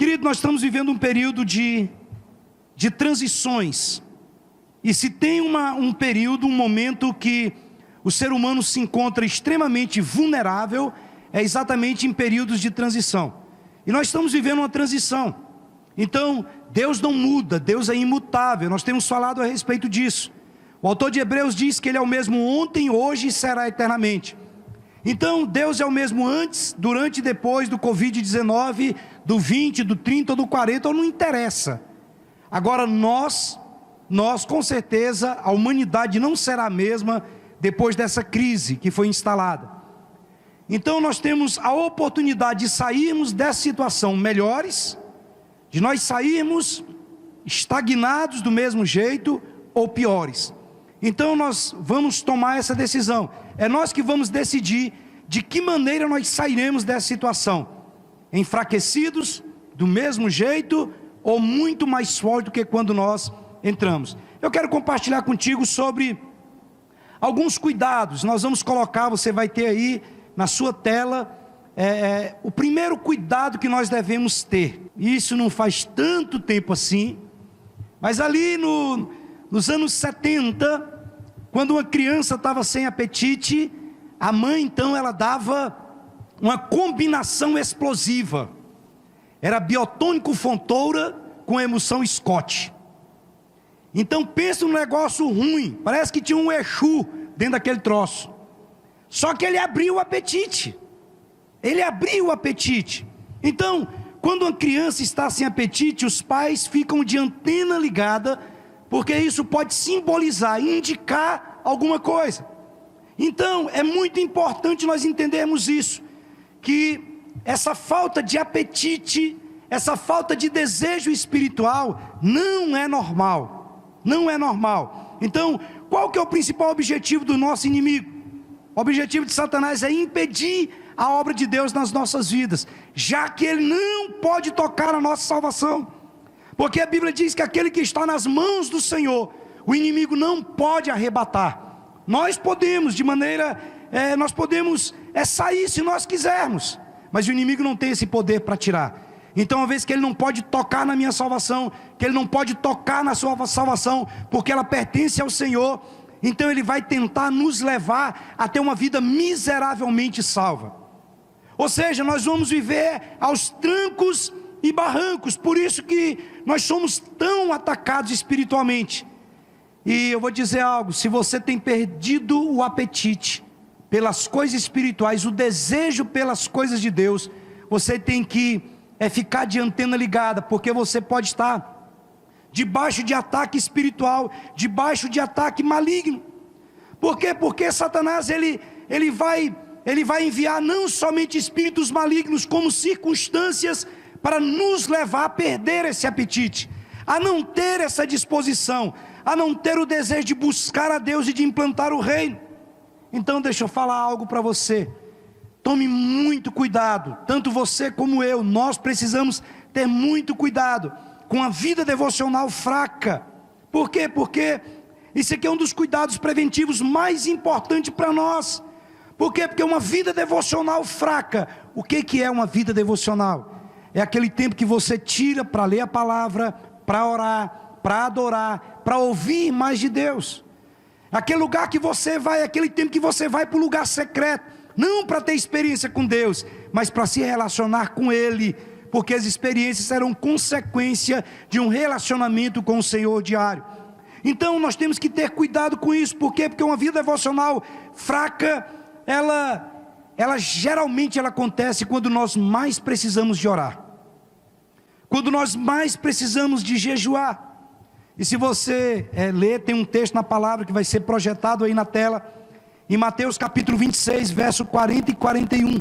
Querido, nós estamos vivendo um período de transições. E se tem um período, um momento que o ser humano se encontra extremamente vulnerável, é exatamente em períodos de transição. E nós estamos vivendo uma transição. Então, Deus não muda, Deus é imutável. Nós temos falado a respeito disso. O autor de Hebreus diz que Ele é o mesmo ontem, hoje e será eternamente. Então, Deus é o mesmo antes, durante e depois do Covid-19, do 20, do 30 ou do 40, não interessa. Agora, nós com certeza, a humanidade não será a mesma depois dessa crise que foi instalada. Então, nós temos a oportunidade de sairmos dessa situação melhores, de nós sairmos estagnados do mesmo jeito ou piores. Então nós vamos tomar essa decisão. É nós que vamos decidir de que maneira nós sairemos dessa situação. Enfraquecidos, do mesmo jeito, ou muito mais forte do que quando nós entramos. Eu quero compartilhar contigo sobre alguns cuidados. Nós vamos colocar, você vai ter aí na sua tela, o primeiro cuidado que nós devemos ter. Isso não faz tanto tempo assim, mas ali nos anos 70, quando uma criança estava sem apetite, a mãe então ela dava uma combinação explosiva. Era biotônico Fontoura com emulsão Scott. Então pensa num negócio ruim, parece que tinha um Exu dentro daquele troço. Só que ele abriu o apetite. Ele abriu o apetite. Então, quando uma criança está sem apetite, os pais ficam de antena ligada, porque isso pode simbolizar, indicar alguma coisa. Então, é muito importante nós entendermos isso, que essa falta de apetite, essa falta de desejo espiritual, não é normal. Não é normal. Então, qual que é o principal objetivo do nosso inimigo? O objetivo de Satanás é impedir a obra de Deus nas nossas vidas, já que ele não pode tocar a nossa salvação. Porque a Bíblia diz que aquele que está nas mãos do Senhor, o inimigo não pode arrebatar. Nós podemos, nós podemos sair se nós quisermos, mas o inimigo não tem esse poder para tirar. Então, uma vez que ele não pode tocar na minha salvação, que ele não pode tocar na sua salvação, porque ela pertence ao Senhor, então ele vai tentar nos levar a ter uma vida miseravelmente salva. Ou seja, nós vamos viver aos trancos e barrancos, por isso que nós somos tão atacados espiritualmente. E eu vou dizer algo, se você tem perdido o apetite pelas coisas espirituais, o desejo pelas coisas de Deus, você tem que ficar de antena ligada, porque você pode estar debaixo de ataque espiritual, debaixo de ataque maligno. Por quê? Porque Satanás ele vai enviar não somente espíritos malignos, como circunstâncias para nos levar a perder esse apetite, a não ter essa disposição, a não ter o desejo de buscar a Deus e de implantar o reino. Então deixa eu falar algo para você. Tome muito cuidado, tanto você como eu, nós precisamos ter muito cuidado com a vida devocional fraca. Por quê? Porque isso aqui é um dos cuidados preventivos mais importantes para nós. Por quê? Porque uma vida devocional fraca, o que é uma vida devocional? É aquele tempo que você tira para ler a palavra, para orar, para adorar, para ouvir mais de Deus. Aquele lugar que você vai, aquele tempo que você vai para o lugar secreto, não para ter experiência com Deus, mas para se relacionar com Ele, porque as experiências serão consequência de um relacionamento com o Senhor diário. Então nós temos que ter cuidado com isso. Por quê? Porque uma vida devocional fraca, ela geralmente acontece quando nós mais precisamos de orar, quando nós mais precisamos de jejuar. E se você ler, tem um texto na palavra que vai ser projetado aí na tela, em Mateus capítulo 26, verso 40 e 41.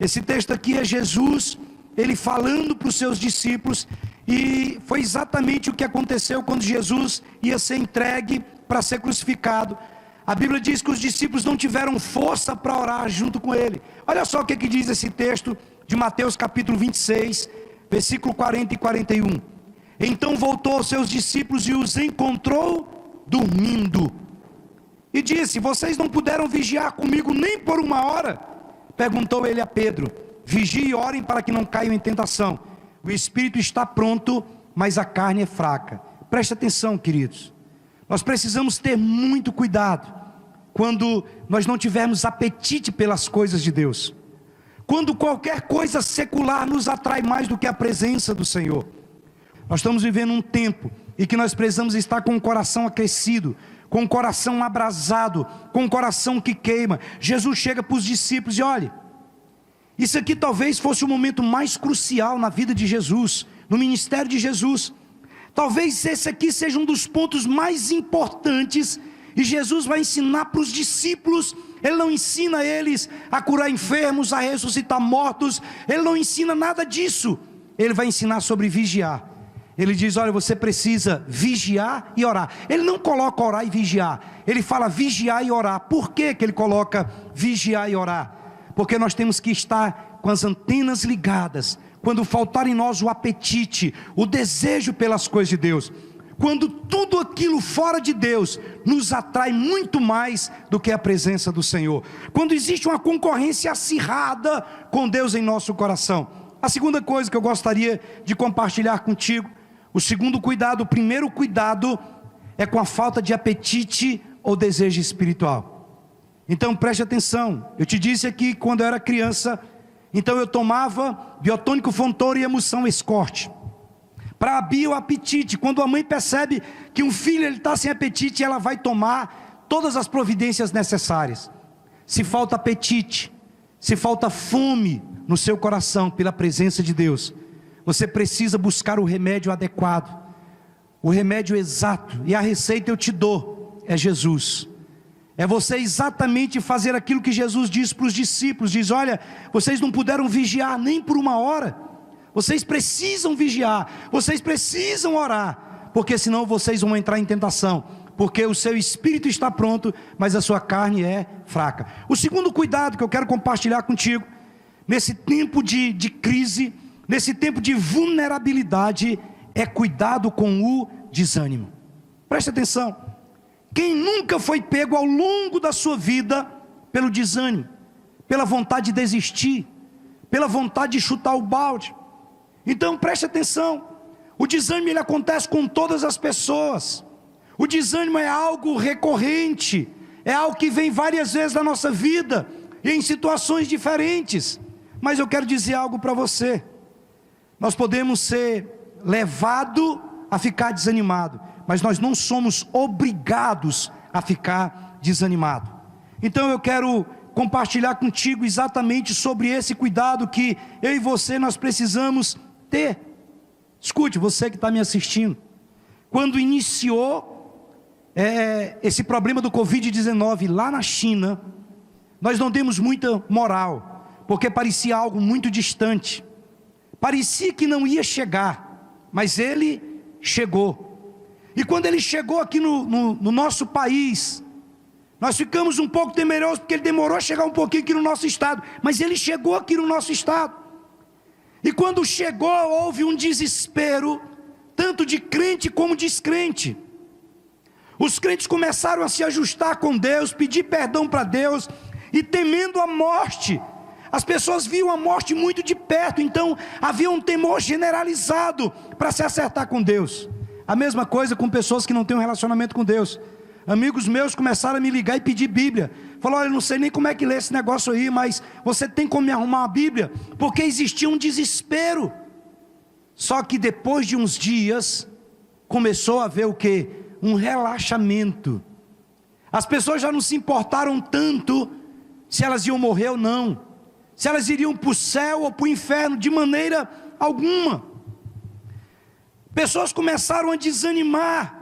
Esse texto aqui é Jesus, ele falando para os seus discípulos, e foi exatamente o que aconteceu quando Jesus ia ser entregue para ser crucificado. A Bíblia diz que os discípulos não tiveram força para orar junto com ele. Olha só o que diz esse texto de Mateus capítulo 26, versículo 40 e 41. Então voltou aos seus discípulos e os encontrou dormindo. E disse: vocês não puderam vigiar comigo nem por uma hora? Perguntou ele a Pedro. Vigiem e orem para que não caiam em tentação. O espírito está pronto, mas a carne é fraca. Preste atenção, queridos. Nós precisamos ter muito cuidado quando nós não tivermos apetite pelas coisas de Deus. Quando qualquer coisa secular nos atrai mais do que a presença do Senhor. Nós estamos vivendo um tempo em que nós precisamos estar com o coração aquecido, com o coração abrasado, com o coração que queima. Jesus chega para os discípulos e olha, isso aqui talvez fosse o momento mais crucial na vida de Jesus, no ministério de Jesus. Talvez esse aqui seja um dos pontos mais importantes, e Jesus vai ensinar para os discípulos. Ele não ensina eles a curar enfermos, a ressuscitar mortos, ele não ensina nada disso. Ele vai ensinar sobre vigiar. Ele diz, olha, você precisa vigiar e orar. Ele não coloca orar e vigiar, ele fala vigiar e orar. Por que que ele coloca vigiar e orar? Porque nós temos que estar com as antenas ligadas, quando faltar em nós o apetite, o desejo pelas coisas de Deus. Quando tudo aquilo fora de Deus nos atrai muito mais do que a presença do Senhor. Quando existe uma concorrência acirrada com Deus em nosso coração. A segunda coisa que eu gostaria de compartilhar contigo, o segundo cuidado, o primeiro cuidado é com a falta de apetite ou desejo espiritual. Então preste atenção, eu te disse aqui quando eu era criança, então eu tomava biotônico Fontoura e emulsão Escorte para abrir o apetite. Quando a mãe percebe que um filho está sem apetite, ela vai tomar todas as providências necessárias. Se falta apetite, se falta fome no seu coração pela presença de Deus, você precisa buscar o remédio adequado, o remédio exato, e a receita eu te dou, é Jesus. É você exatamente fazer aquilo que Jesus disse para os discípulos, diz, olha, vocês não puderam vigiar nem por uma hora, vocês precisam vigiar, vocês precisam orar, porque senão vocês vão entrar em tentação, porque o seu espírito está pronto, mas a sua carne é fraca. O segundo cuidado que eu quero compartilhar contigo, nesse tempo de crise, nesse tempo de vulnerabilidade, é cuidado com o desânimo. Preste atenção, quem nunca foi pego ao longo da sua vida pelo desânimo, pela vontade de desistir, pela vontade de chutar o balde? Então preste atenção, o desânimo ele acontece com todas as pessoas. O desânimo é algo recorrente, é algo que vem várias vezes na nossa vida, e em situações diferentes. Mas eu quero dizer algo para você, nós podemos ser levados a ficar desanimado, mas nós não somos obrigados a ficar desanimado. Então eu quero compartilhar contigo exatamente sobre esse cuidado que eu e você nós precisamos ter. Escute, você que está me assistindo, quando iniciou esse problema do Covid-19 lá na China, nós não demos muita moral, porque parecia algo muito distante, parecia que não ia chegar, mas ele chegou. E quando ele chegou aqui no nosso país, nós ficamos um pouco temerosos, porque ele demorou a chegar um pouquinho aqui no nosso estado, mas ele chegou aqui no nosso estado. E quando chegou, houve um desespero, tanto de crente como descrente. Os crentes começaram a se ajustar com Deus, pedir perdão para Deus, e temendo a morte. As pessoas viam a morte muito de perto, então havia um temor generalizado para se acertar com Deus. A mesma coisa com pessoas que não têm um relacionamento com Deus. Amigos meus começaram a me ligar e pedir Bíblia. Falaram, olha, eu não sei nem como é que lê esse negócio aí, mas você tem como me arrumar uma Bíblia? Porque existia um desespero. Só que depois de uns dias, começou a haver o quê? Um relaxamento. As pessoas já não se importaram tanto se elas iam morrer ou não, se elas iriam para o céu ou para o inferno, de maneira alguma. Pessoas começaram a desanimar.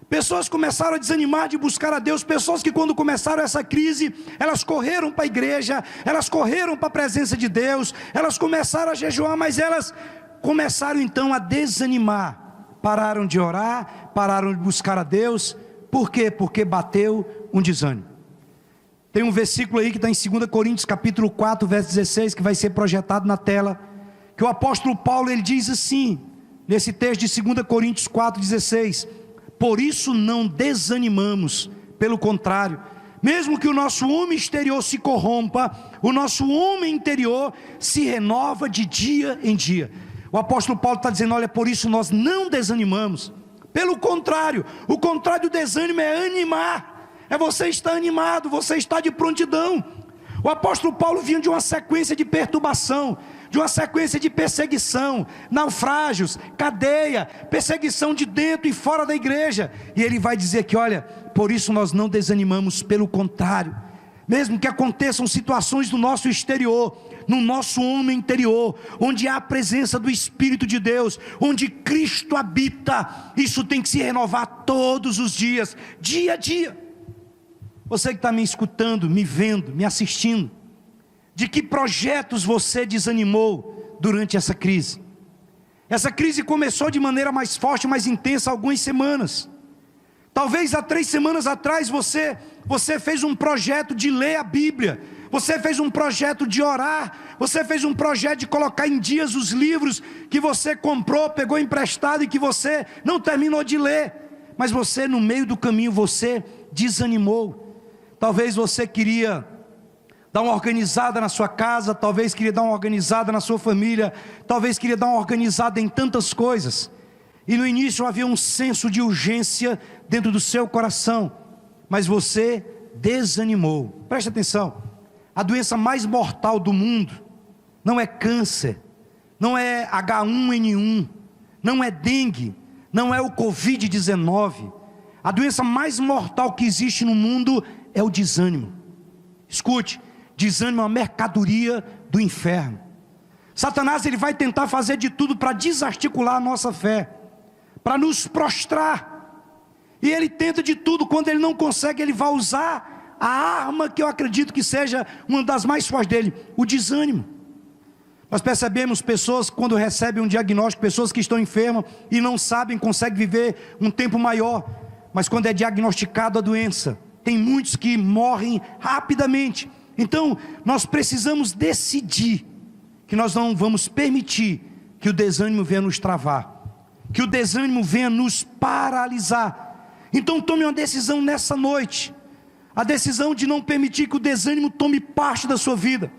Pessoas começaram a desanimar de buscar a Deus. Pessoas que quando começaram essa crise, elas correram para a igreja, elas correram para a presença de Deus, elas começaram a jejuar, mas elas começaram então a desanimar. Pararam de orar, pararam de buscar a Deus. Por quê? Porque bateu um desânimo. Tem um versículo aí que está em 2 Coríntios capítulo 4, verso 16, que vai ser projetado na tela, que o apóstolo Paulo ele diz assim, nesse texto de 2 Coríntios 4, 16: por isso não desanimamos, pelo contrário, mesmo que o nosso homem exterior se corrompa, o nosso homem interior se renova de dia em dia. O apóstolo Paulo está dizendo, olha, por isso nós não desanimamos. Pelo contrário, o contrário do desânimo é animar. É você estar animado, você está de prontidão. O apóstolo Paulo vinha de uma sequência de perturbação, de uma sequência de perseguição, naufrágios, cadeia, perseguição de dentro e fora da igreja. E ele vai dizer que, olha, por isso nós não desanimamos, pelo contrário. Mesmo que aconteçam situações do nosso exterior, no nosso homem interior, onde há a presença do Espírito de Deus, onde Cristo habita, isso tem que se renovar todos os dias, dia a dia. Você que está me escutando, me vendo, me assistindo, de que projetos você desanimou durante essa crise? Essa crise começou de maneira mais forte, mais intensa há algumas semanas. Talvez há 3 semanas atrás você fez um projeto de ler a Bíblia, você fez um projeto de orar, você fez um projeto de colocar em dias os livros que você comprou, pegou emprestado e que você não terminou de ler, mas você no meio do caminho você desanimou. Talvez você queria dar uma organizada na sua casa, talvez queria dar uma organizada na sua família, talvez queria dar uma organizada em tantas coisas. E no início havia um senso de urgência dentro do seu coração, mas você desanimou. Preste atenção, a doença mais mortal do mundo não é câncer, não é H1N1, não é dengue, não é o Covid-19. A doença mais mortal que existe no mundo é o desânimo. Escute, desânimo é uma mercadoria do inferno. Satanás ele vai tentar fazer de tudo para desarticular a nossa fé, para nos prostrar. E ele tenta de tudo. Quando ele não consegue, ele vai usar a arma que eu acredito que seja uma das mais fortes dele, o desânimo. Nós percebemos pessoas quando recebem um diagnóstico, pessoas que estão enfermas e não sabem, conseguem viver um tempo maior, mas quando é diagnosticado a doença, tem muitos que morrem rapidamente. Então nós precisamos decidir que nós não vamos permitir que o desânimo venha nos travar, que o desânimo venha nos paralisar. Então tome uma decisão nessa noite, a decisão de não permitir que o desânimo tome parte da sua vida,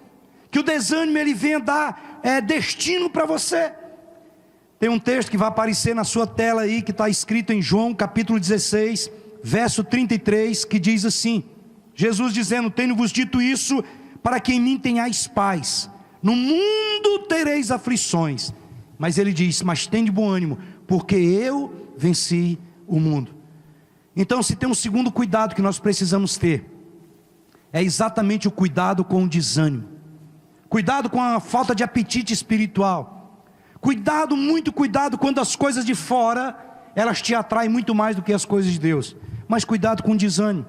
que o desânimo ele venha dar destino para você. Tem um texto que vai aparecer na sua tela aí, que está escrito em João capítulo 16, verso 33, que diz assim, Jesus dizendo, tenho-vos dito isso, para que em mim tenhais paz, no mundo tereis aflições, mas ele diz, mas tende bom ânimo, porque eu venci o mundo. Então se tem um segundo cuidado que nós precisamos ter, é exatamente o cuidado com o desânimo, cuidado com a falta de apetite espiritual, cuidado, muito cuidado quando as coisas de fora, elas te atraem muito mais do que as coisas de Deus, mas cuidado com o desânimo.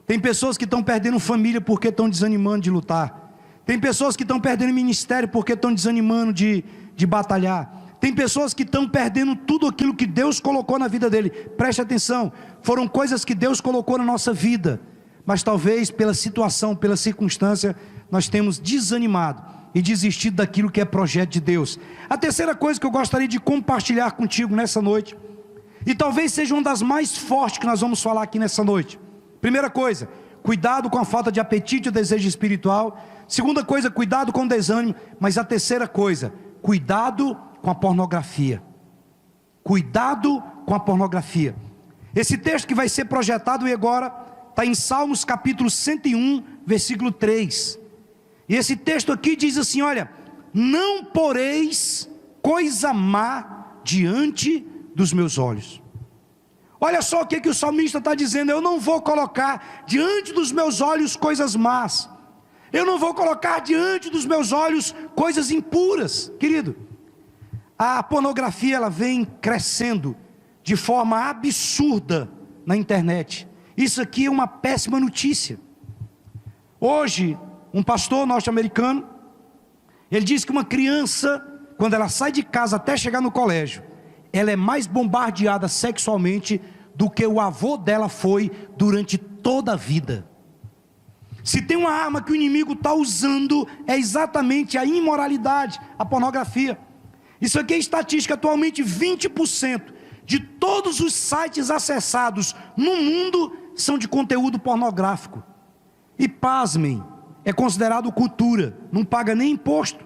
Tem pessoas que estão perdendo família porque estão desanimando de lutar, tem pessoas que estão perdendo ministério porque estão desanimando de batalhar, tem pessoas que estão perdendo tudo aquilo que Deus colocou na vida dele. Preste atenção, foram coisas que Deus colocou na nossa vida, mas talvez pela situação, pela circunstância, nós temos desanimado e desistido daquilo que é projeto de Deus. A terceira coisa que eu gostaria de compartilhar contigo nessa noite, e talvez seja uma das mais fortes que nós vamos falar aqui nessa noite. Primeira coisa, cuidado com a falta de apetite e desejo espiritual. Segunda coisa, cuidado com o desânimo. Mas a terceira coisa, cuidado com a pornografia. Cuidado com a pornografia. Esse texto que vai ser projetado e agora está em Salmos capítulo 101, versículo 3. E esse texto aqui diz assim, olha, não poreis coisa má diante dos meus olhos. Olha só o que o salmista está dizendo, eu não vou colocar diante dos meus olhos coisas más, eu não vou colocar diante dos meus olhos coisas impuras. Querido, a pornografia ela vem crescendo de forma absurda na internet. Isso aqui é uma péssima notícia. Hoje, um pastor norte-americano, ele diz que uma criança, quando ela sai de casa até chegar no colégio, ela é mais bombardeada sexualmente do que o avô dela foi durante toda a vida. Se tem uma arma que o inimigo está usando, é exatamente a imoralidade, a pornografia. Isso aqui é estatística, atualmente 20% de todos os sites acessados no mundo são de conteúdo pornográfico. E pasmem, é considerado cultura, não paga nem imposto.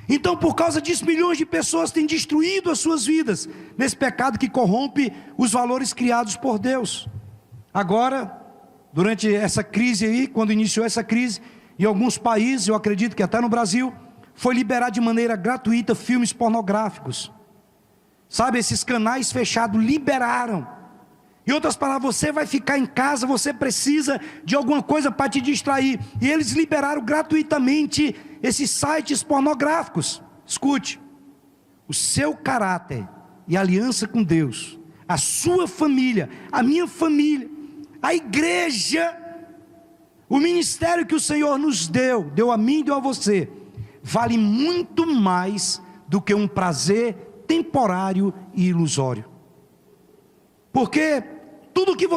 Então, por causa disso, milhões de pessoas têm destruído as suas vidas nesse pecado que corrompe os valores criados por Deus. Agora, durante essa crise aí, quando iniciou essa crise, em alguns países, eu acredito que até no Brasil, foi liberado de maneira gratuita filmes pornográficos. Sabe, esses canais fechados liberaram. Em outras palavras, você vai ficar em casa, você precisa de alguma coisa para te distrair. E eles liberaram gratuitamente esses sites pornográficos. Escute, o seu caráter e aliança com Deus, a sua família, a minha família, a igreja, o ministério que o Senhor nos deu a mim e deu a você, vale muito mais do que um prazer temporário e ilusório. Porque tudo que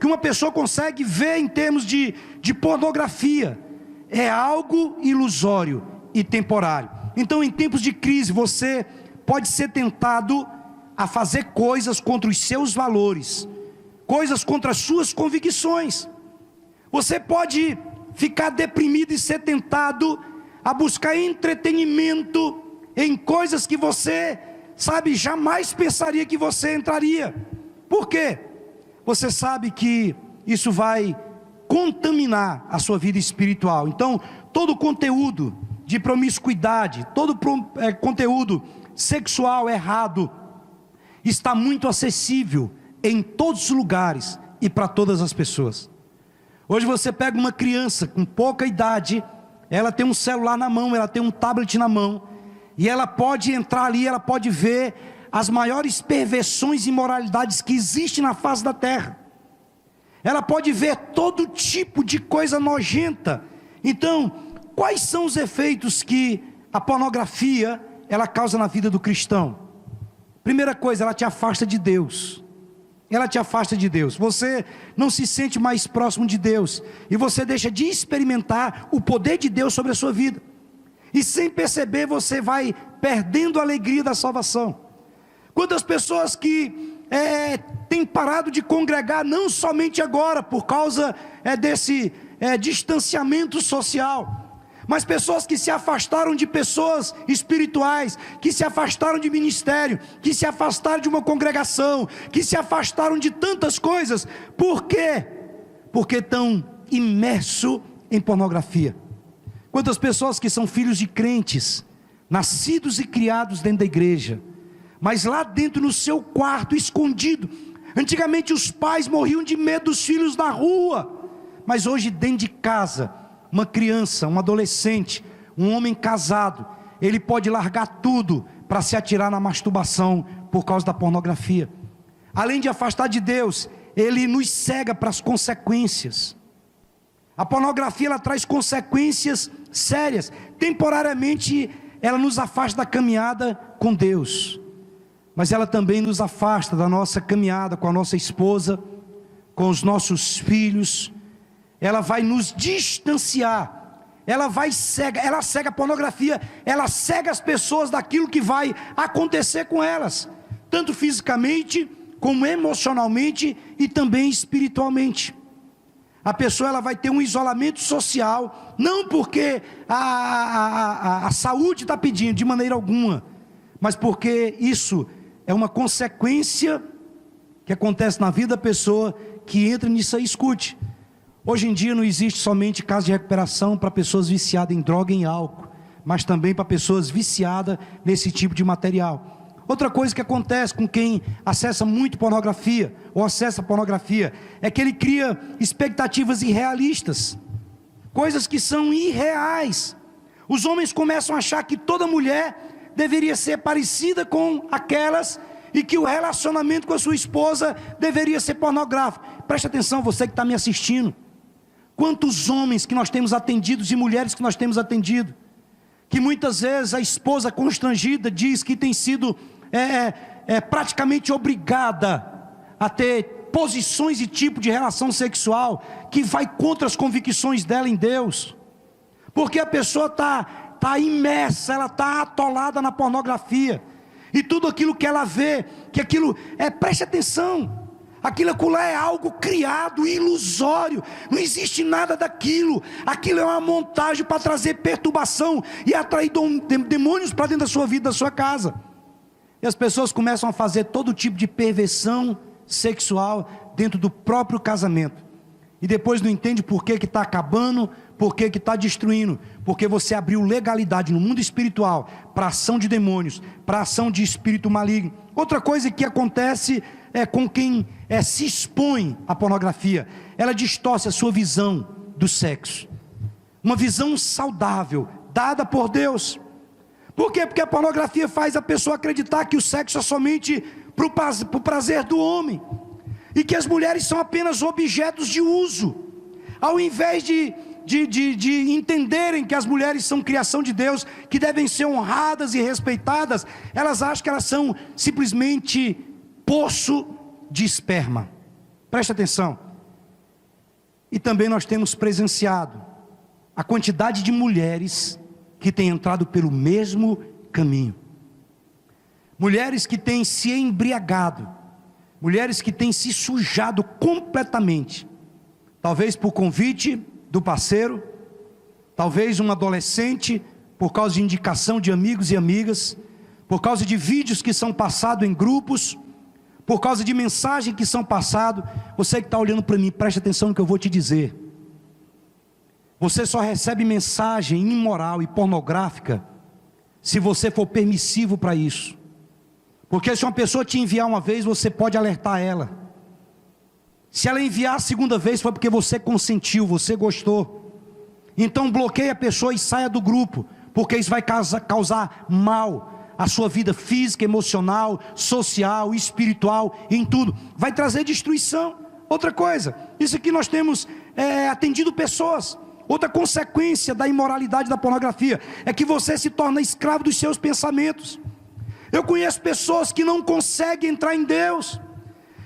uma pessoa consegue ver em termos de pornografia é algo ilusório e temporário. Então, em tempos de crise, você pode ser tentado a fazer coisas contra os seus valores, coisas contra as suas convicções. Você pode ficar deprimido e ser tentado a buscar entretenimento em coisas que você, sabe, jamais pensaria que você entraria. Por quê? Você sabe que isso vai contaminar a sua vida espiritual. Então, todo conteúdo de promiscuidade, todo conteúdo sexual errado, está muito acessível em todos os lugares e para todas as pessoas. Hoje você pega uma criança com pouca idade, ela tem um celular na mão, ela tem um tablet na mão, e ela pode entrar ali, ela pode ver as maiores perversões e imoralidades que existem na face da terra. Ela pode ver todo tipo de coisa nojenta. Então, quais são os efeitos que a pornografia ela causa na vida do cristão? Primeira coisa, ela te afasta de Deus. Ela te afasta de Deus. Você não se sente mais próximo de Deus, e você deixa de experimentar o poder de Deus sobre a sua vida, e sem perceber você vai perdendo a alegria da salvação. Quantas pessoas que têm parado de congregar, não somente agora por causa desse distanciamento social, mas pessoas que se afastaram de pessoas espirituais, que se afastaram de ministério, que se afastaram de uma congregação, que se afastaram de tantas coisas. Por quê? Porque estão imersos em pornografia. Quantas pessoas que são filhos de crentes, nascidos e criados dentro da igreja, mas lá dentro no seu quarto, escondido. Antigamente os pais morriam de medo dos filhos na rua, mas hoje dentro de casa, uma criança, um adolescente, um homem casado, ele pode largar tudo para se atirar na masturbação por causa da pornografia. Além de afastar de Deus, ele nos cega para as consequências. A pornografia ela traz consequências sérias. Temporariamente ela nos afasta da caminhada com Deus, mas ela também nos afasta da nossa caminhada com a nossa esposa, com os nossos filhos. Ela vai nos distanciar, ela cega a pornografia, ela cega as pessoas daquilo que vai acontecer com elas, tanto fisicamente, como emocionalmente e também espiritualmente. A pessoa ela vai ter um isolamento social, não porque a saúde está pedindo, de maneira alguma, mas porque isso é uma consequência que acontece na vida da pessoa que entra nisso aí. Escute, hoje em dia não existe somente casa de recuperação para pessoas viciadas em droga e em álcool, mas também para pessoas viciadas nesse tipo de material. Outra coisa que acontece com quem acessa muito pornografia, ou acessa pornografia, é que ele cria expectativas irrealistas, coisas que são irreais. Os homens começam a achar que toda mulher deveria ser parecida com aquelas, e que o relacionamento com a sua esposa deveria ser pornográfico. Preste atenção, você que está me assistindo. Quantos homens que nós temos atendido e mulheres que nós temos atendido, que muitas vezes a esposa constrangida diz que tem sido praticamente obrigada a ter posições e tipo de relação sexual que vai contra as convicções dela em Deus, porque a pessoa está imersa, ela está atolada na pornografia, e tudo aquilo que ela vê, que aquilo preste atenção, Aquilo acolá é algo criado, ilusório, não existe nada daquilo. Aquilo é uma montagem para trazer perturbação e atrair demônios para dentro da sua vida, da sua casa. E as pessoas começam a fazer todo tipo de perversão sexual dentro do próprio casamento. E depois não entende por que está acabando, por que está destruindo. Porque você abriu legalidade no mundo espiritual para ação de demônios, para ação de espírito maligno. Outra coisa que acontece é com quem se expõe à pornografia. Ela distorce a sua visão do sexo. Uma visão saudável, dada por Deus. Por quê? Porque a pornografia faz a pessoa acreditar que o sexo é somente para o prazer do homem. E que as mulheres são apenas objetos de uso. Ao invés de entenderem que as mulheres são criação de Deus, que devem ser honradas e respeitadas, elas acham que elas são simplesmente poço de esperma. Preste atenção. E também nós temos presenciado a quantidade de mulheres que têm entrado pelo mesmo caminho. Mulheres que têm se embriagado, mulheres que têm se sujado completamente, talvez por convite do parceiro, talvez um adolescente, por causa de indicação de amigos e amigas, por causa de vídeos que são passados em grupos, por causa de mensagens que são passadas. Você que está olhando para mim, preste atenção no que eu vou te dizer. Você só recebe mensagem imoral e pornográfica se você for permissivo para isso. Porque se uma pessoa te enviar uma vez, você pode alertar ela. Se ela enviar a segunda vez, foi porque você consentiu, você gostou. Então bloqueie a pessoa e saia do grupo, porque isso vai causar mal à sua vida física, emocional, social, espiritual, em tudo. Vai trazer destruição. Outra coisa, isso aqui nós temos atendido pessoas. Outra consequência da imoralidade da pornografia é que você se torna escravo dos seus pensamentos. Eu conheço pessoas que não conseguem entrar em Deus,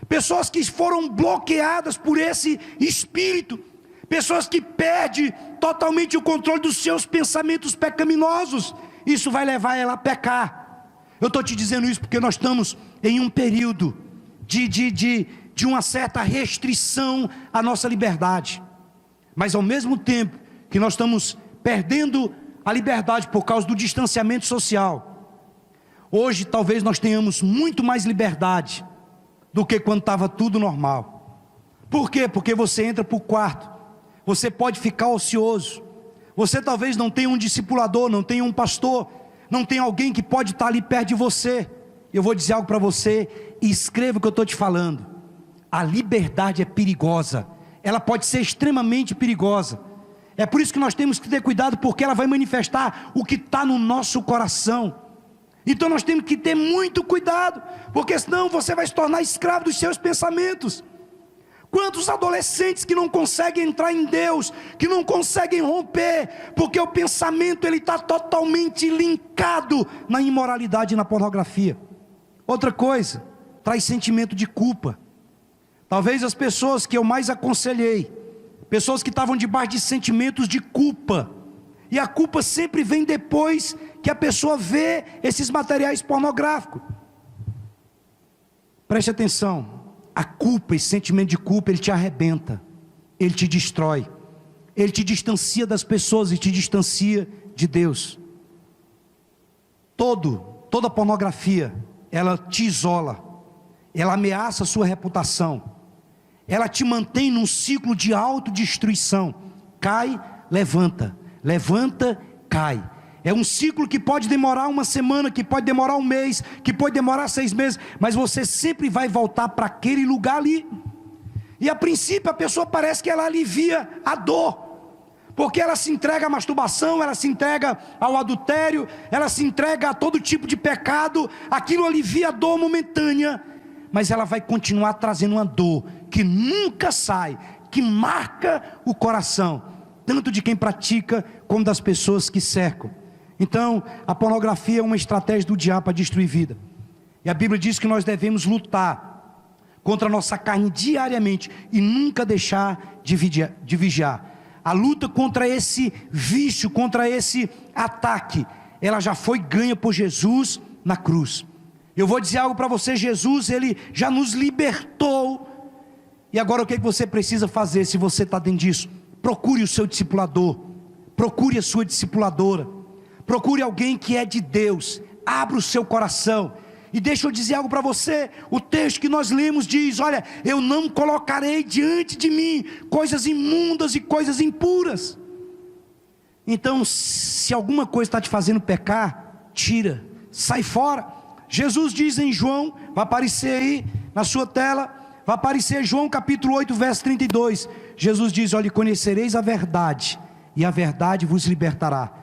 pessoas que foram bloqueadas por esse espírito, pessoas que perdem totalmente o controle dos seus pensamentos pecaminosos. Isso vai levar ela a pecar. Eu estou te dizendo isso porque nós estamos em um período de uma certa restrição à nossa liberdade. Mas ao mesmo tempo que nós estamos perdendo a liberdade por causa do distanciamento social, hoje talvez nós tenhamos muito mais liberdade do que quando estava tudo normal. Por quê? Porque você entra para o quarto, você pode ficar ocioso, você talvez não tenha um discipulador, não tenha um pastor, não tenha alguém que pode estar ali perto de você. Eu vou dizer algo para você, e escreva o que eu estou te falando. A liberdade é perigosa, ela pode ser extremamente perigosa. É por isso que nós temos que ter cuidado, porque ela vai manifestar o que está no nosso coração. Então nós temos que ter muito cuidado, porque senão você vai se tornar escravo dos seus pensamentos. Quantos adolescentes que não conseguem entrar em Deus, que não conseguem romper, porque o pensamento ele está totalmente linkado na imoralidade e na pornografia. Outra coisa, traz sentimento de culpa. Talvez as pessoas que eu mais aconselhei, pessoas que estavam debaixo de sentimentos de culpa, e a culpa sempre vem depois que a pessoa vê esses materiais pornográficos. Preste atenção, a culpa, esse sentimento de culpa, ele te arrebenta, ele te destrói, ele te distancia das pessoas e te distancia de Deus. Toda pornografia, ela te isola, ela ameaça a sua reputação, ela te mantém num ciclo de autodestruição. Cai, levanta, levanta, cai. É um ciclo que pode demorar uma semana, que pode demorar um mês, que pode demorar 6 meses, mas você sempre vai voltar para aquele lugar ali. E a princípio a pessoa parece que ela alivia a dor, porque ela se entrega à masturbação, ela se entrega ao adultério, ela se entrega a todo tipo de pecado. Aquilo alivia a dor momentânea, mas ela vai continuar trazendo uma dor que nunca sai, que marca o coração, tanto de quem pratica, como das pessoas que cercam. Então, a pornografia é uma estratégia do diabo para destruir vida. E a Bíblia diz que nós devemos lutar contra a nossa carne diariamente e nunca deixar de vigiar. A luta contra esse vício, contra esse ataque, ela já foi ganha por Jesus na cruz. Eu vou dizer algo para você, Jesus, ele já nos libertou E agora o que você precisa fazer se você está dentro disso? Procure o seu discipulador, procure a sua discipuladora, procure alguém que é de Deus, abra o seu coração. E deixa eu dizer algo para você, o texto que nós lemos diz, olha, eu não colocarei diante de mim coisas imundas e coisas impuras. Então, se alguma coisa está te fazendo pecar, tira, sai fora. Jesus diz em João, vai aparecer aí na sua tela, vai aparecer João capítulo 8, verso 32. Jesus diz, olha, conhecereis a verdade, e a verdade vos libertará.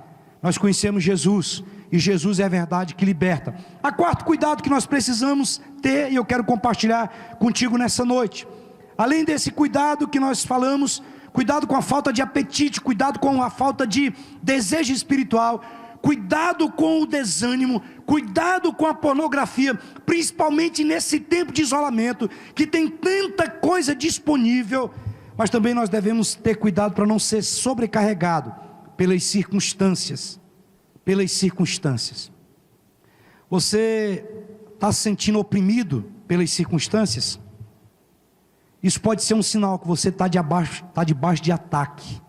Nós conhecemos Jesus, e Jesus é a verdade que liberta. A quarto cuidado que nós precisamos ter, e eu quero compartilhar contigo nessa noite. Além desse cuidado que nós falamos, cuidado com a falta de apetite, cuidado com a falta de desejo espiritual, cuidado com o desânimo, cuidado com a pornografia, principalmente nesse tempo de isolamento, que tem tanta coisa disponível, mas também nós devemos ter cuidado para não ser sobrecarregado pelas circunstâncias. Você está se sentindo oprimido pelas circunstâncias? Isso pode ser um sinal que você está debaixo de ataque.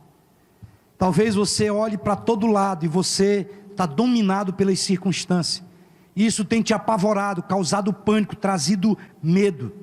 Talvez você olhe para todo lado e você está dominado pelas circunstâncias. Isso tem te apavorado, causado pânico, trazido medo.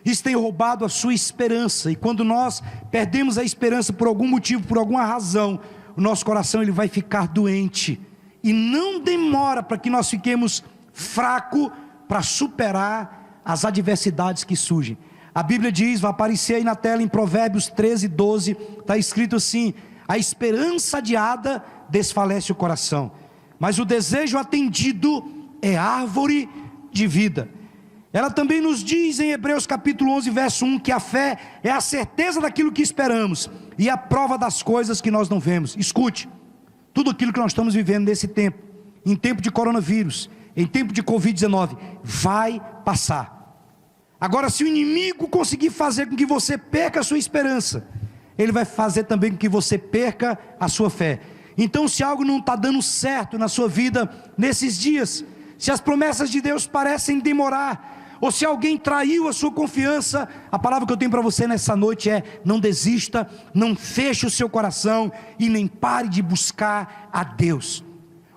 Isso tem roubado a sua esperança. E quando nós perdemos a esperança por algum motivo, por alguma razão, o nosso coração ele vai ficar doente. E não demora para que nós fiquemos fracos para superar as adversidades que surgem. A Bíblia diz, vai aparecer aí na tela em Provérbios 13, 12, está escrito assim, a esperança adiada desfalece o coração, mas o desejo atendido é árvore de vida. Ela também nos diz em Hebreus capítulo 11, verso 1, que a fé é a certeza daquilo que esperamos, e a prova das coisas que nós não vemos. Escute, tudo aquilo que nós estamos vivendo nesse tempo, em tempo de coronavírus, em tempo de Covid-19, vai passar. Agora, se o inimigo conseguir fazer com que você perca a sua esperança, ele vai fazer também com que você perca a sua fé. Então, se algo não está dando certo na sua vida nesses dias, se as promessas de Deus parecem demorar, ou se alguém traiu a sua confiança, a palavra que eu tenho para você nessa noite é: não desista, não feche o seu coração e nem pare de buscar a Deus.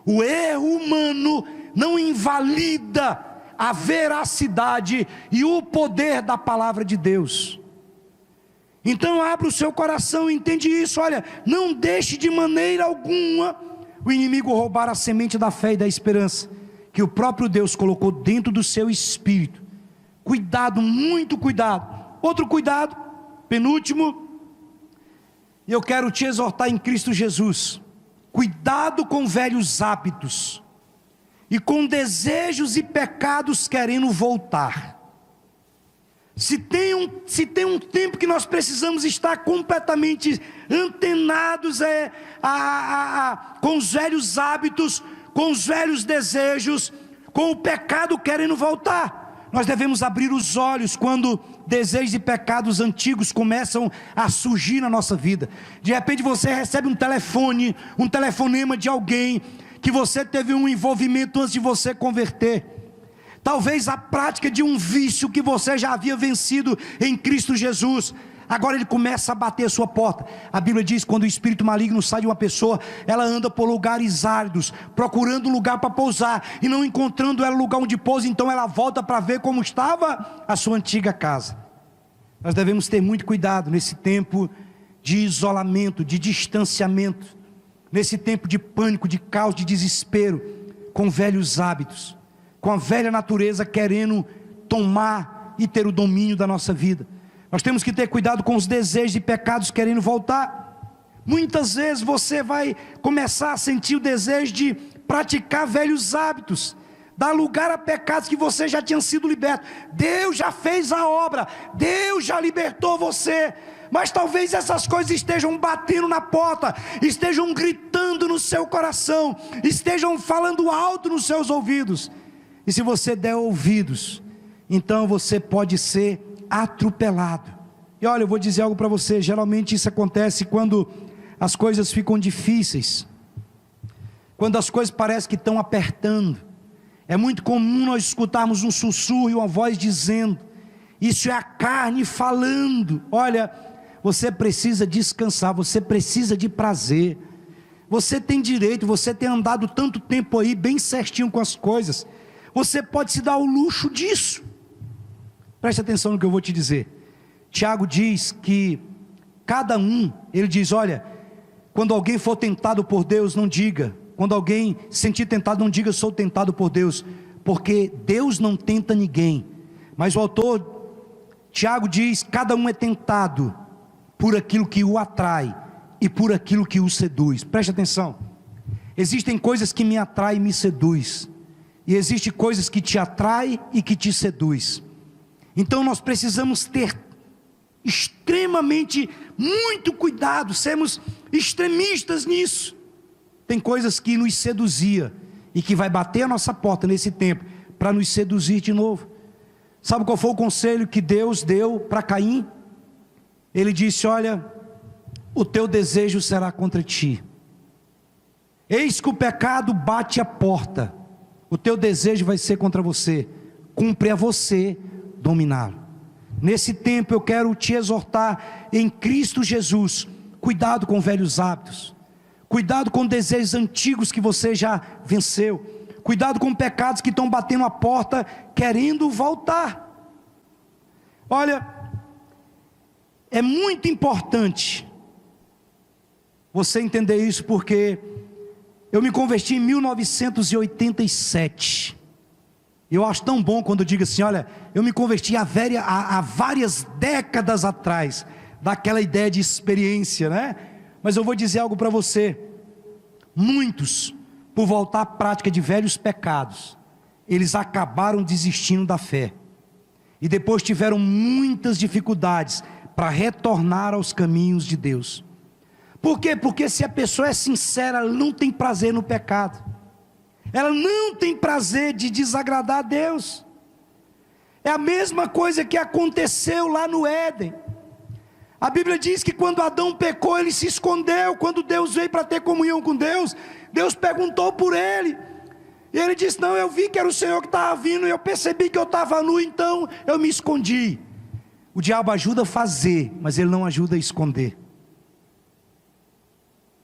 O erro humano não invalida a veracidade e o poder da palavra de Deus. Então abra o seu coração e entende isso. Olha, não deixe de maneira alguma o inimigo roubar a semente da fé e da esperança que o próprio Deus colocou dentro do seu espírito. Cuidado, muito cuidado. Outro cuidado, penúltimo, e eu quero te exortar em Cristo Jesus: cuidado com velhos hábitos e com desejos e pecados querendo voltar. Se tem um tempo que nós precisamos estar completamente antenados com os velhos hábitos, com os velhos desejos, com o pecado querendo voltar. Nós devemos abrir os olhos quando desejos e pecados antigos começam a surgir na nossa vida. De repente você recebe um telefonema de alguém que você teve um envolvimento antes de você converter. Talvez a prática de um vício que você já havia vencido em Cristo Jesus, agora ele começa a bater a sua porta. A Bíblia diz que quando o espírito maligno sai de uma pessoa, ela anda por lugares áridos, procurando um lugar para pousar, e não encontrando ela lugar onde pousa, então ela volta para ver como estava a sua antiga casa. Nós devemos ter muito cuidado nesse tempo de isolamento, de distanciamento, nesse tempo de pânico, de caos, de desespero, com velhos hábitos, com a velha natureza querendo tomar e ter o domínio da nossa vida. Nós temos que ter cuidado com os desejos e pecados querendo voltar. Muitas vezes você vai começar a sentir o desejo de praticar velhos hábitos, dar lugar a pecados que você já tinha sido liberto. Deus já fez a obra, Deus já libertou você, mas talvez essas coisas estejam batendo na porta, estejam gritando no seu coração, estejam falando alto nos seus ouvidos. E se você der ouvidos, então você pode ser atropelado. E olha, eu vou dizer algo para você. Geralmente isso acontece quando as coisas ficam difíceis, quando as coisas parecem que estão apertando. É muito comum nós escutarmos um sussurro e uma voz dizendo: Isso é a carne falando. Olha, você precisa descansar, você precisa de prazer. Você tem direito, você tem andado tanto tempo aí bem certinho com as coisas. Você pode se dar o luxo disso. Preste atenção no que eu vou te dizer. Tiago diz que cada um, ele diz, olha, quando alguém for tentado por Deus, não diga. Quando alguém se sentir tentado, não diga, sou tentado por Deus. Porque Deus não tenta ninguém. Mas o autor, Tiago diz, cada um é tentado por aquilo que o atrai e por aquilo que o seduz. Preste atenção. Existem coisas que me atraem e me seduz. E existem coisas que te atraem e que te seduz. Então nós precisamos ter extremamente muito cuidado, sermos extremistas nisso. Tem coisas que nos seduzia e que vai bater a nossa porta nesse tempo para nos seduzir de novo. Sabe qual foi o conselho que Deus deu para Caim? Ele disse, olha, o teu desejo será contra ti. Eis que o pecado bate a porta. O teu desejo vai ser contra você. Cumpre a você dominá-lo. Nesse tempo eu quero te exortar em Cristo Jesus. Cuidado com velhos hábitos. Cuidado com desejos antigos que você já venceu. Cuidado com pecados que estão batendo a porta querendo voltar. Olha, é muito importante você entender isso, porque eu me converti em 1987. Eu acho tão bom quando eu digo assim, olha, eu me converti há várias décadas atrás, daquela ideia de experiência, né? Mas eu vou dizer algo para você. Muitos, por voltar à prática de velhos pecados, eles acabaram desistindo da fé. E depois tiveram muitas dificuldades para retornar aos caminhos de Deus. Por quê? Porque se a pessoa é sincera, ela não tem prazer no pecado. Ela não tem prazer de desagradar a Deus. É a mesma coisa que aconteceu lá no Éden. A Bíblia diz que quando Adão pecou, ele se escondeu. Quando Deus veio para ter comunhão com Deus, Deus perguntou por ele. E ele disse, não, eu vi que era o Senhor que estava vindo, e eu percebi que eu estava nu, então eu me escondi. O diabo ajuda a fazer, mas ele não ajuda a esconder.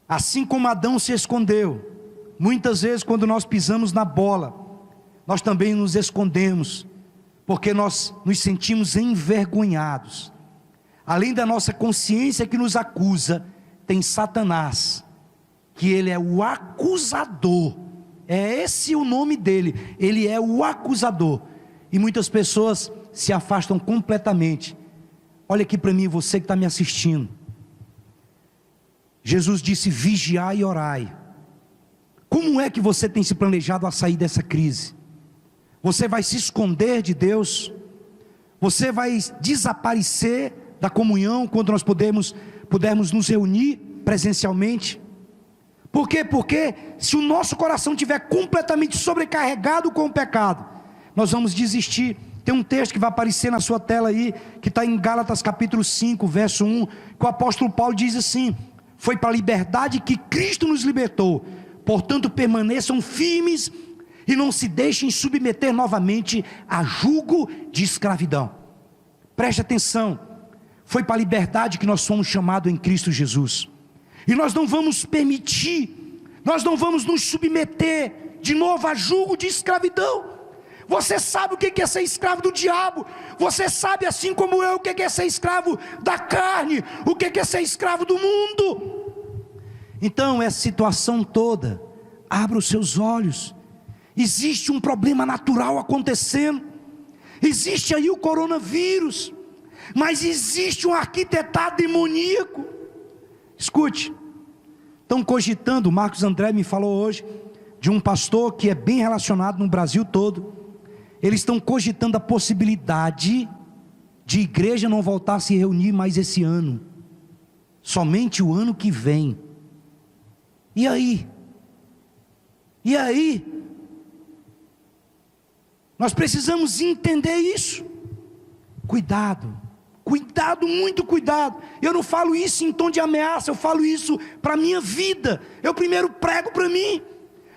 Assim como Adão se escondeu, muitas vezes quando nós pisamos na bola, nós também nos escondemos, porque nós nos sentimos envergonhados. Além da nossa consciência que nos acusa, tem Satanás, que ele é o acusador. É esse o nome dele, ele é o acusador. E muitas pessoas se afastam completamente. Olha aqui para mim, você que está me assistindo. Jesus disse, vigiai e orai. Como é que você tem se planejado a sair dessa crise? Você vai se esconder de Deus? Você vai desaparecer da comunhão quando nós pudermos nos reunir presencialmente? Por quê? Porque se o nosso coração estiver completamente sobrecarregado com o pecado, nós vamos desistir. Tem um texto que vai aparecer na sua tela aí, que está em Gálatas capítulo 5, verso 1, que o apóstolo Paulo diz assim, foi para a liberdade que Cristo nos libertou, portanto permaneçam firmes e não se deixem submeter novamente a jugo de escravidão. Preste atenção, foi para a liberdade que nós fomos chamados em Cristo Jesus. E nós não vamos permitir, nós não vamos nos submeter de novo a jugo de escravidão. Você sabe o que é ser escravo do diabo. Você sabe, assim como eu, o que é ser escravo da carne, o que é ser escravo do mundo. Então essa situação toda, abra os seus olhos. Existe um problema natural acontecendo. Existe aí o coronavírus, mas existe um arquitetado demoníaco. Escute, estão cogitando, o Marcos André me falou hoje, de um pastor que é bem relacionado no Brasil todo. Eles estão cogitando a possibilidade de igreja não voltar a se reunir mais esse ano, somente o ano que vem. E aí? E aí? Nós precisamos entender isso. Cuidado, cuidado, muito cuidado. Eu não falo isso em tom de ameaça, eu falo isso para a minha vida. Eu primeiro prego para mim.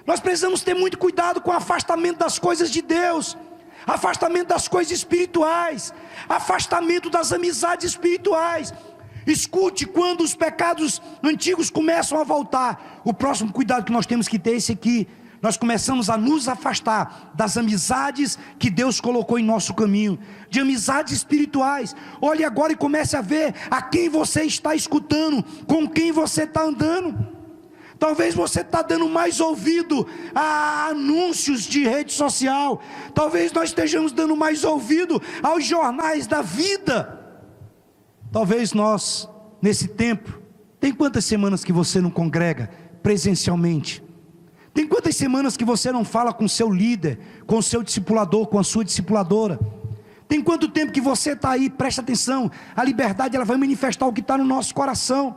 Nós precisamos ter muito cuidado com o afastamento das coisas de Deus. afastamento das coisas espirituais, afastamento das amizades espirituais. Escute, quando os pecados antigos começam a voltar, o próximo cuidado que nós temos que ter é esse aqui. Nós começamos a nos afastar das amizades que Deus colocou em nosso caminho, de amizades espirituais. Olhe agora e comece a ver a quem você está escutando, com quem você está andando. Talvez você está dando mais ouvido a anúncios de rede social. Talvez nós estejamos dando mais ouvido aos jornais da vida. Talvez nós, nesse tempo, tem quantas semanas que você não congrega presencialmente? Tem quantas semanas que você não fala com o seu líder, com o seu discipulador, com a sua discipuladora? Tem quanto tempo que você está aí? Presta atenção, a liberdade ela vai manifestar o que está no nosso coração.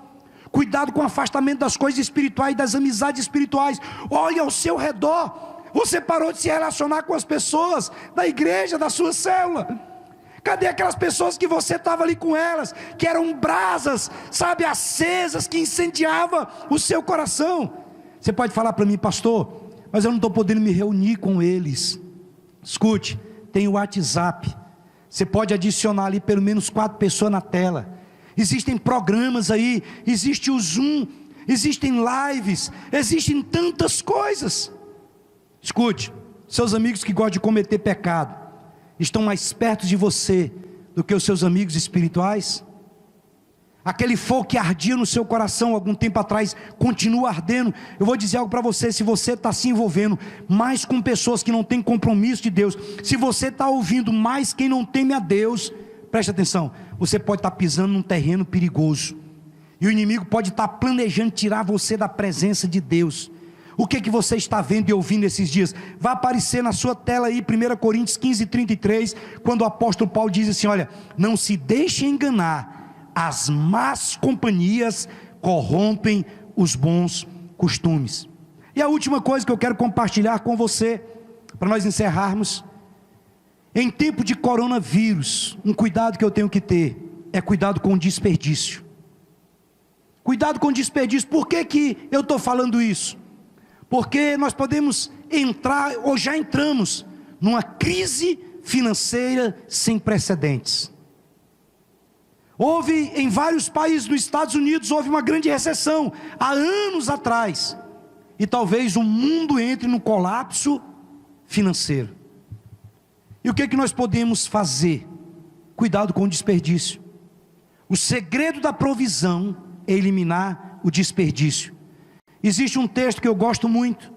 Cuidado com o afastamento das coisas espirituais, das amizades espirituais. Olhe ao seu redor. Você parou de se relacionar com as pessoas da igreja, da sua célula. Cadê aquelas pessoas que você estava ali com elas, que eram brasas, sabe, acesas, que incendiavam o seu coração? Você pode falar para mim, pastor, mas eu não estou podendo me reunir com eles. Escute, tem o WhatsApp. Você pode adicionar ali pelo menos 4 pessoas na tela. Existem programas aí, existe o Zoom, existem lives, existem tantas coisas. Escute, seus amigos que gostam de cometer pecado estão mais perto de você do que os seus amigos espirituais? Aquele fogo que ardia no seu coração algum tempo atrás continua ardendo? Eu vou dizer algo para você: se você está se envolvendo mais com pessoas que não têm compromisso de Deus, se você está ouvindo mais quem não teme a Deus, preste atenção, você pode estar pisando num terreno perigoso, e o inimigo pode estar planejando tirar você da presença de Deus. O que você está vendo e ouvindo esses dias? Vai aparecer na sua tela aí, 1 Coríntios 15:33, quando o apóstolo Paulo diz assim: olha, não se deixe enganar, as más companhias corrompem os bons costumes. E a última coisa que eu quero compartilhar com você, para nós encerrarmos: em tempo de coronavírus, um cuidado que eu tenho que ter, é cuidado com o desperdício. Cuidado com o desperdício. Por que eu estou falando isso? Porque nós podemos entrar, ou já entramos, numa crise financeira sem precedentes. Houve em vários países, nos Estados Unidos, houve uma grande recessão, há anos atrás. E talvez o mundo entre no colapso financeiro. E o que nós podemos fazer? Cuidado com o desperdício. O segredo da provisão é eliminar o desperdício. Existe um texto que eu gosto muito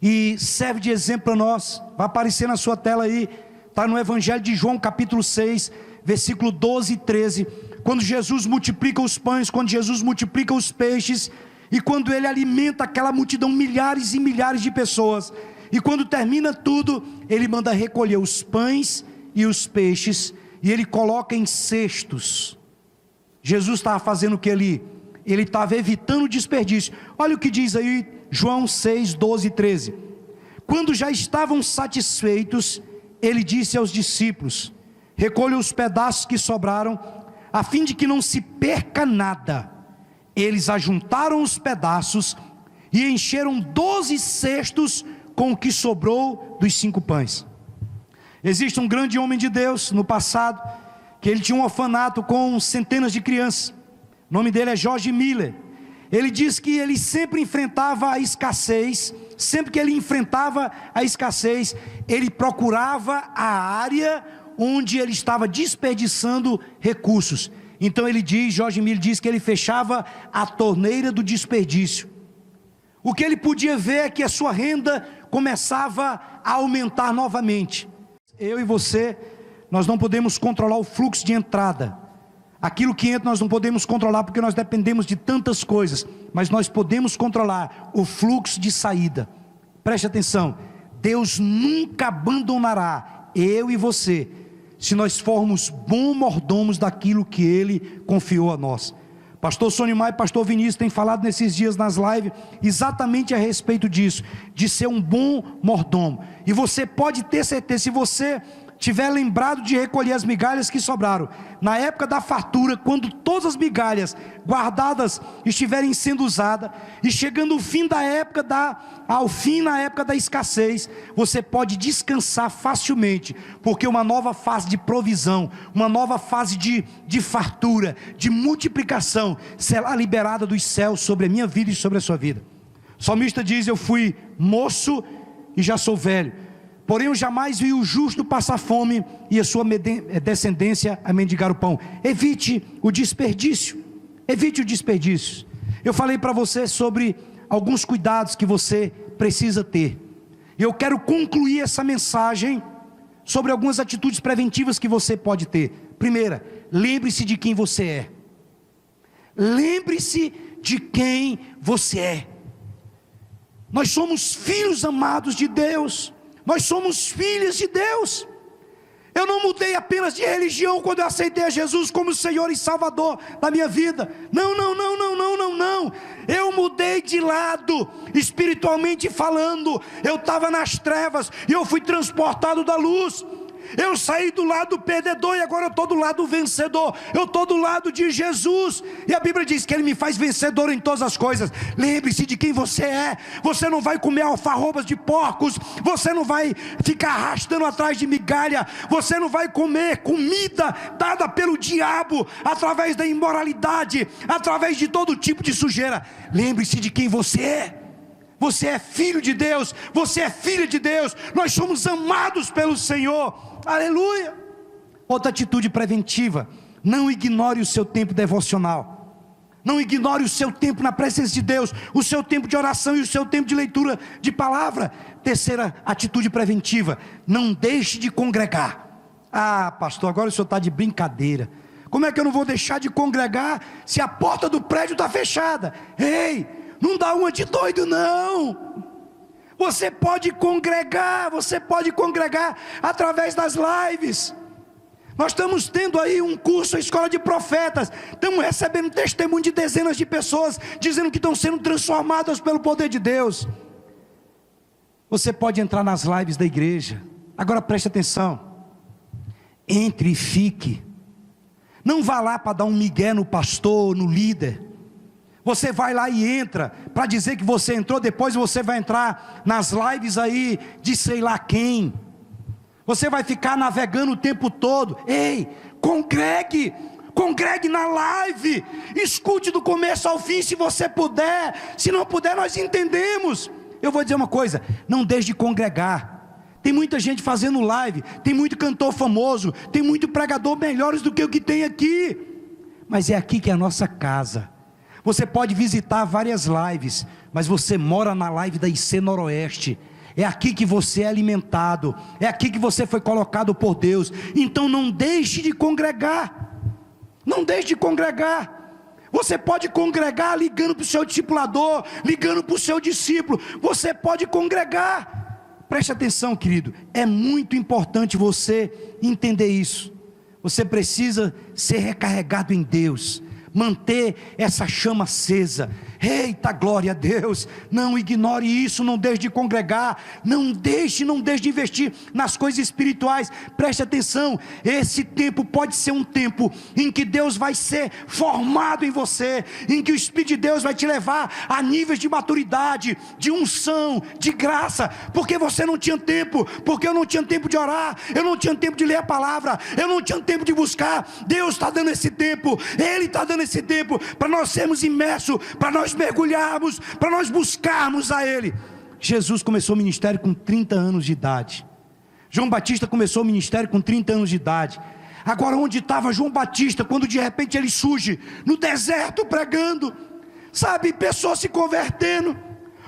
e serve de exemplo para nós. Vai aparecer na sua tela aí. Está no Evangelho de João, capítulo 6, versículo 12 e 13. Quando Jesus multiplica os pães, quando Jesus multiplica os peixes, e quando Ele alimenta aquela multidão, milhares e milhares de pessoas. E quando termina tudo, Ele manda recolher os pães e os peixes, e Ele coloca em cestos. Jesus estava fazendo o que ali? Ele estava evitando o desperdício. Olha o que diz aí João 6, 12 e 13. Quando já estavam satisfeitos, Ele disse aos discípulos: recolham os pedaços que sobraram, a fim de que não se perca nada. Eles ajuntaram os pedaços e encheram 12 cestos com o que sobrou dos 5 pães. Existe um grande homem de Deus no passado, que ele tinha um orfanato com centenas de crianças. O nome dele é George Miller. Ele diz que ele sempre enfrentava a escassez. Sempre que ele enfrentava a escassez, ele procurava a área onde ele estava desperdiçando recursos. Então ele diz, George Miller diz que ele fechava a torneira do desperdício. O que ele podia ver é que a sua renda começava a aumentar novamente. Eu e você, nós não podemos controlar o fluxo de entrada. Aquilo que entra nós não podemos controlar, porque nós dependemos de tantas coisas, mas nós podemos controlar o fluxo de saída. Preste atenção, Deus nunca abandonará eu e você, se nós formos bons mordomos daquilo que Ele confiou a nós. Pastor Sonimar e pastor Vinícius têm falado nesses dias nas lives, exatamente a respeito disso, de ser um bom mordomo. E você pode ter certeza, se você tiver lembrado de recolher as migalhas que sobraram, na época da fartura, quando todas as migalhas guardadas estiverem sendo usadas, e chegando o fim da época na época da escassez, você pode descansar facilmente, porque uma nova fase de provisão, uma nova fase de fartura, de multiplicação, será liberada dos céus sobre a minha vida e sobre a sua vida. O salmista diz: eu fui moço e já sou velho, porém eu jamais vi o justo passar fome e a sua descendência a mendigar o pão. Evite o desperdício, evite o desperdício. Eu falei para você sobre alguns cuidados que você precisa ter, e eu quero concluir essa mensagem sobre algumas atitudes preventivas que você pode ter. Primeira, lembre-se de quem você é. Lembre-se de quem você é. Nós somos filhos amados de Deus, nós somos filhas de Deus. Eu não mudei apenas de religião quando eu aceitei a Jesus como Senhor e Salvador da minha vida. Não. Eu mudei de lado, espiritualmente falando. Eu estava nas trevas e eu fui transportado da luz. Eu saí do lado perdedor e agora eu estou do lado vencedor. Eu estou do lado de Jesus, e a Bíblia diz que Ele me faz vencedor em todas as coisas. Lembre-se de quem você é. Você não vai comer alfarrobas de porcos, você não vai ficar arrastando atrás de migalha, você não vai comer comida dada pelo diabo, através da imoralidade, através de todo tipo de sujeira. Lembre-se de quem você é. Você é filho de Deus, você é filha de Deus, nós somos amados pelo Senhor, aleluia. Outra atitude preventiva: não ignore o seu tempo devocional, não ignore o seu tempo na presença de Deus, o seu tempo de oração e o seu tempo de leitura de palavra. Terceira atitude preventiva: não deixe de congregar. Ah, pastor, agora o senhor está de brincadeira. Como é que eu não vou deixar de congregar se a porta do prédio está fechada? Ei, não dá uma de doido não. Você pode congregar através das lives. Nós estamos tendo aí um curso, a Escola de Profetas. Estamos recebendo testemunho de dezenas de pessoas dizendo que estão sendo transformadas pelo poder de Deus. Você pode entrar nas lives da igreja. Agora preste atenção, entre e fique. Não vá lá para dar um migué no pastor, no líder. Você vai lá e entra para dizer que você entrou, depois você vai entrar nas lives aí de sei lá quem. Você vai ficar navegando o tempo todo. Ei, congregue na live, escute do começo ao fim se você puder. Se não puder, nós entendemos. Eu vou dizer uma coisa: não deixe de congregar. Tem muita gente fazendo live, tem muito cantor famoso, tem muito pregador melhores do que o que tem aqui, mas é aqui que é a nossa casa. Você pode visitar várias lives, mas você mora na live da IC Noroeste. É aqui que você é alimentado, é aqui que você foi colocado por Deus. Então não deixe de congregar, não deixe de congregar. Você pode congregar ligando para o seu discipulador, ligando para o seu discípulo. Você pode congregar. Preste atenção, querido, é muito importante você entender isso. Você precisa ser recarregado em Deus, manter essa chama acesa. Eita, glória a Deus. Não ignore isso, não deixe de congregar, não deixe de investir nas coisas espirituais. Preste atenção, esse tempo pode ser um tempo em que Deus vai ser formado em você, em que o Espírito de Deus vai te levar a níveis de maturidade, de unção, de graça, porque você não tinha tempo, porque eu não tinha tempo de orar, eu não tinha tempo de ler a palavra, eu não tinha tempo de buscar. Deus está dando esse tempo, Ele está dando esse tempo para nós sermos imersos, para nós mergulharmos, para nós buscarmos a Ele. Jesus começou o ministério com 30 anos de idade. João Batista começou o ministério com 30 anos de idade. Agora, onde estava João Batista quando de repente ele surge no deserto pregando? Sabe, pessoas se convertendo.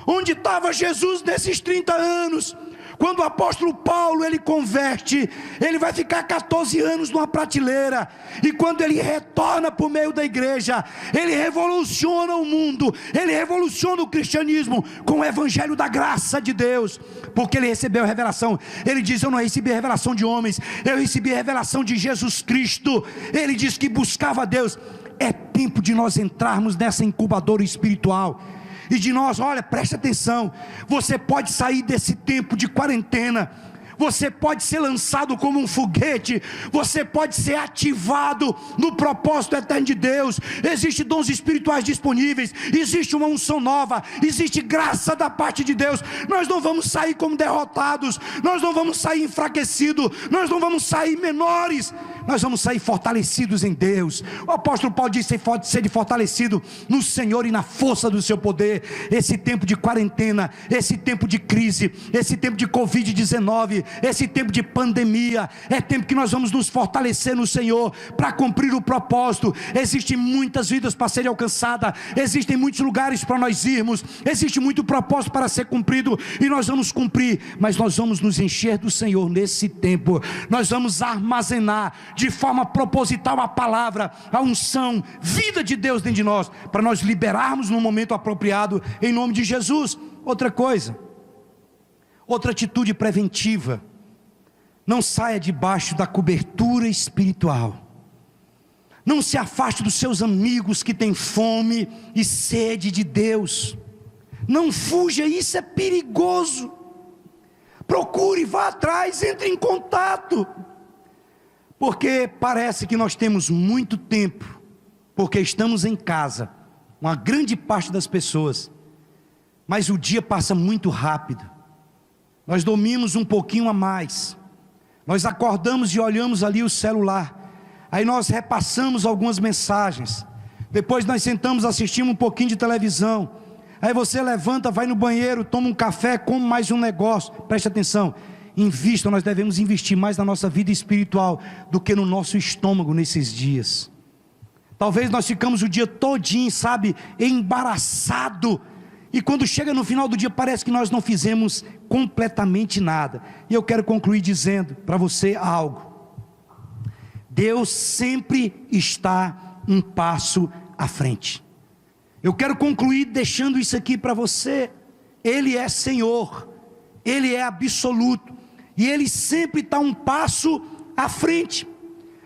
Onde estava Jesus nesses 30 anos? Quando o apóstolo Paulo ele converte, ele vai ficar 14 anos numa prateleira, e quando ele retorna para o meio da igreja, ele revoluciona o mundo, ele revoluciona o cristianismo com o evangelho da graça de Deus, porque ele recebeu a revelação. Ele diz: eu não recebi a revelação de homens, eu recebi a revelação de Jesus Cristo. Ele diz que buscava a Deus. É tempo de nós entrarmos nessa incubadora espiritual, e de nós, olha, preste atenção, você pode sair desse tempo de quarentena, você pode ser lançado como um foguete, você pode ser ativado no propósito eterno de Deus. Existem dons espirituais disponíveis, existe uma unção nova, existe graça da parte de Deus. Nós não vamos sair como derrotados, nós não vamos sair enfraquecidos, nós não vamos sair menores, nós vamos sair fortalecidos em Deus. O apóstolo Paulo disse: ser fortalecido no Senhor e na força do seu poder. Esse tempo de quarentena, esse tempo de crise, esse tempo de Covid-19, esse tempo de pandemia, é tempo que nós vamos nos fortalecer no Senhor, para cumprir o propósito. Existem muitas vidas para serem alcançadas, existem muitos lugares para nós irmos, existe muito propósito para ser cumprido, e nós vamos cumprir, mas nós vamos nos encher do Senhor nesse tempo. Nós vamos armazenar de forma proposital a palavra, a unção, vida de Deus dentro de nós, para nós liberarmos no momento apropriado, em nome de Jesus. Outra coisa, outra atitude preventiva: não saia debaixo da cobertura espiritual. Não se afaste dos seus amigos que têm fome e sede de Deus. Não fuja, isso é perigoso. Procure, vá atrás, entre em contato. Porque parece que nós temos muito tempo, porque estamos em casa, uma grande parte das pessoas, mas o dia passa muito rápido. Nós dormimos um pouquinho a mais, nós acordamos e olhamos ali o celular, aí nós repassamos algumas mensagens, depois nós sentamos, assistimos um pouquinho de televisão, aí você levanta, vai no banheiro, toma um café, come mais um negócio. Preste atenção, invista, nós devemos investir mais na nossa vida espiritual do que no nosso estômago nesses dias. Talvez nós ficamos o dia todinho, sabe, embaraçado, e quando chega no final do dia parece que nós não fizemos completamente nada. E eu quero concluir dizendo para você algo: Deus sempre está um passo à frente. Eu quero concluir deixando isso aqui para você: Ele é Senhor, Ele é absoluto, e Ele sempre está um passo à frente.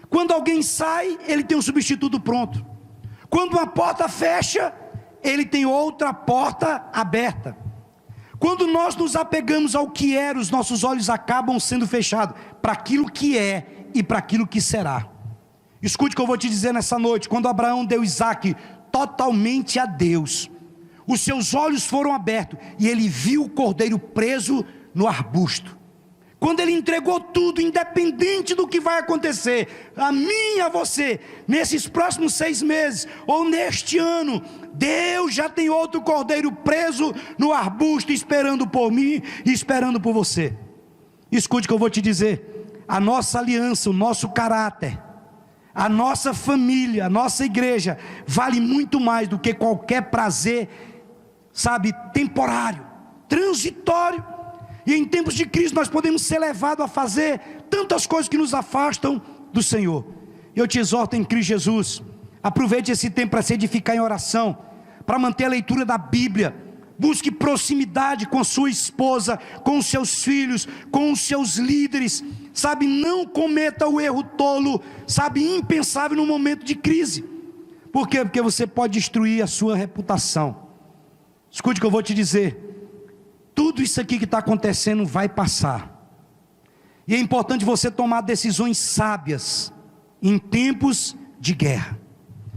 Quando alguém sai, Ele tem um substituto pronto. Quando uma porta fecha, Ele tem outra porta aberta. Quando nós nos apegamos ao que era, os nossos olhos acabam sendo fechados para aquilo que é e para aquilo que será. Escute o que eu vou te dizer nessa noite. Quando Abraão deu Isaque totalmente a Deus, os seus olhos foram abertos e ele viu o cordeiro preso no arbusto. Quando ele entregou tudo, independente do que vai acontecer, a mim e a você, nesses próximos 6 meses, ou neste ano, Deus já tem outro cordeiro preso no arbusto, esperando por mim e esperando por você. Escute o que eu vou te dizer: a nossa aliança, o nosso caráter, a nossa família, a nossa igreja, vale muito mais do que qualquer prazer, sabe, temporário, transitório. E em tempos de crise nós podemos ser levados a fazer tantas coisas que nos afastam do Senhor. Eu te exorto em Cristo Jesus, aproveite esse tempo para se edificar em oração, para manter a leitura da Bíblia, busque proximidade com a sua esposa, com os seus filhos, com os seus líderes, sabe, não cometa o erro tolo, sabe, impensável no momento de crise. Por quê? Porque você pode destruir a sua reputação. Escute o que eu vou te dizer: tudo isso aqui que está acontecendo vai passar, e é importante você tomar decisões sábias em tempos de guerra.